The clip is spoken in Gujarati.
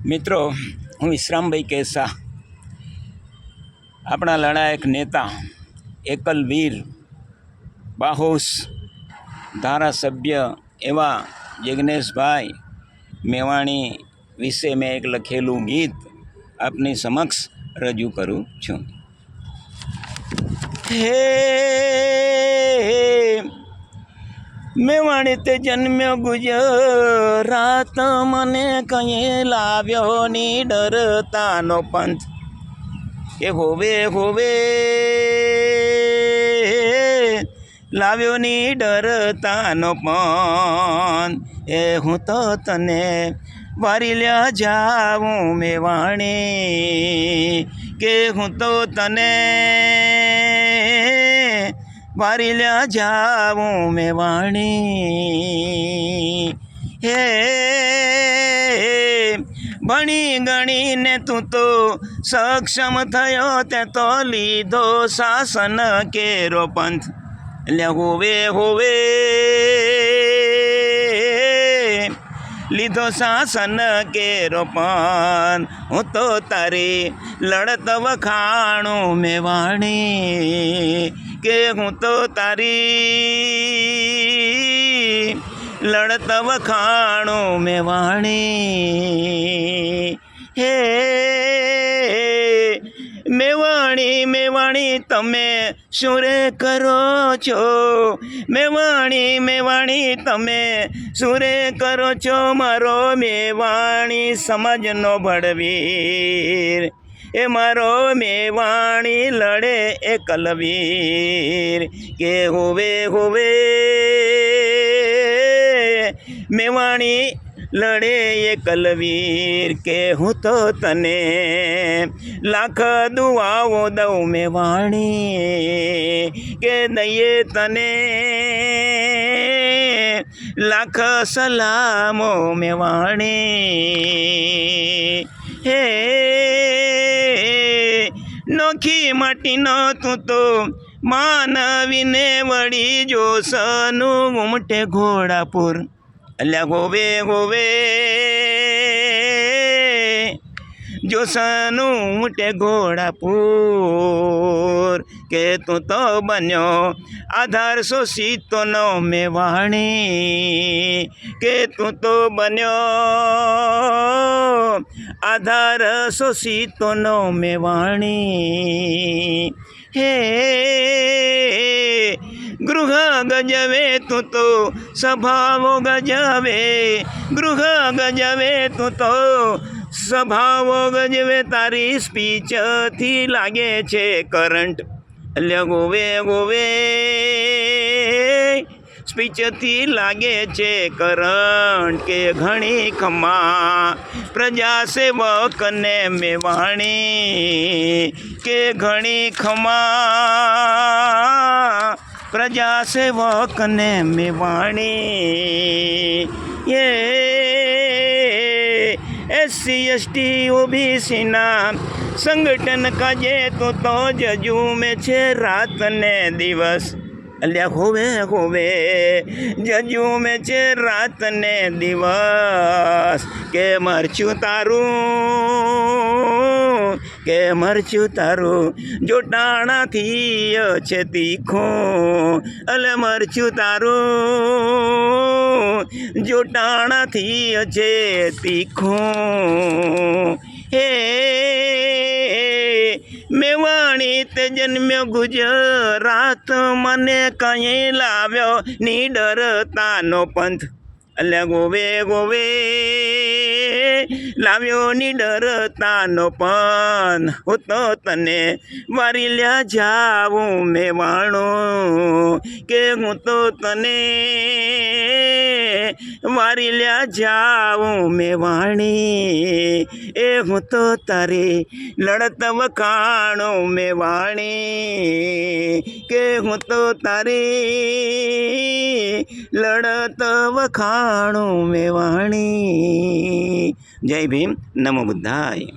મિત્રો, હું વિશ્રામભાઈ કેસા, આપણા લડાયક નેતા, એકલવીર, બાહોશ ધારાસભ્ય એવા જિગ્નેશભાઈ મેવાણી વિશે મેં એક લખેલું ગીત આપની સમક્ષ રજૂ કરું છું. હે મેવાણી તે જન્મ્યો ગુજરાત, મને કहीं લાવ્યો ની ડરતાનો પંથ. એ હોવે હોવે લાવ્યો ની ડરતાનો પંથ. એ હું તો તને વારી લ્યા જાઉં મેવાણી, કે હું તો તને વારી લ્યા જાઉં મેવાણી. હે ભણી ગણીને તું તો સક્ષમ થયો, તે તો લીધો શાસન કેરો પંથ. એટલે હોવે હોવે લીધો શાસન કેરો પંથ. હું તો તારી લડત વખાણું મેવાણી, કે હું તો તારી લડત વખાણું મેવાણી. હે મેવાણી મેવાણી તમે શું રે કરો છો, મેવાણી મેવાણી તમે શું રે કરો છો, મારો મેવાણી સમાજનો ભડવીર. એ મારો મેવાણી લડે એકલવીર, કે હોવે હોવે મેવાણી લડે એકલવીર. કે હું તો તને લાખ દુઆઓ દઉં મેવાણી, કે દઈએ તને લાખ સલામો મેવાણી. હે નોખી માટીનો તું તો માનવીને વળી જોશનું ઉમટે ઘોડાપુર. અલ્યા હોવે હોવે જોશનું ઉમટે ઘોડાપુર. કે તું તો બન્યો આધાર શોષિતોનો મેવાણી, કે તું તો બન્યો આધાર શોષિતોનો મેવાણી. હે ગૃહ ગજવે તું તો સભાઓ ગજવે, ગૃહ ગજવે તું તો સભાઓ ગજવે, તારી સ્પીચથી લાગે છે કરંટ. એટલે ગોવે ગોવે સ્પીચથી લાગે છે કરંટ. કે ઘણી ખમા પ્રજા સેવકને મેવાણી, કે ઘણી ખમા પ્રજા સેવકને મેવાણી. એ એસસી એસટી ઓબીસીના સંગઠન કાજે તો જજુમે છે રાત ને દિવસ. અલ્યા હોવે હોવે જજુમે છે રાત ને દિવસ. કે મરચું તારું, કે મરચું તારું જોટાણાથી છે તીખું. અલે મરચું તારું જોટાણાથી છે તીખું. હે મેવાણી તે જન્મ્યો ગુજરાત, મને કहीं લાવ્યો ની ડરતાનો પંથ. એટલે ગોવે ગોવે લાવ્યો ની ડરતાનો પંથ. હું તો તને વારી લ્યા જાઉં મેવાણું, કે હું તો તને વારી લ્યા જાઉં મેવાણી. એ હું તો તારી લડત વખાણું મેવાણી, કે હું તો તારી લડત વખાણું મેવાણી. જય ભીમ, નમો બુદ્ધાય.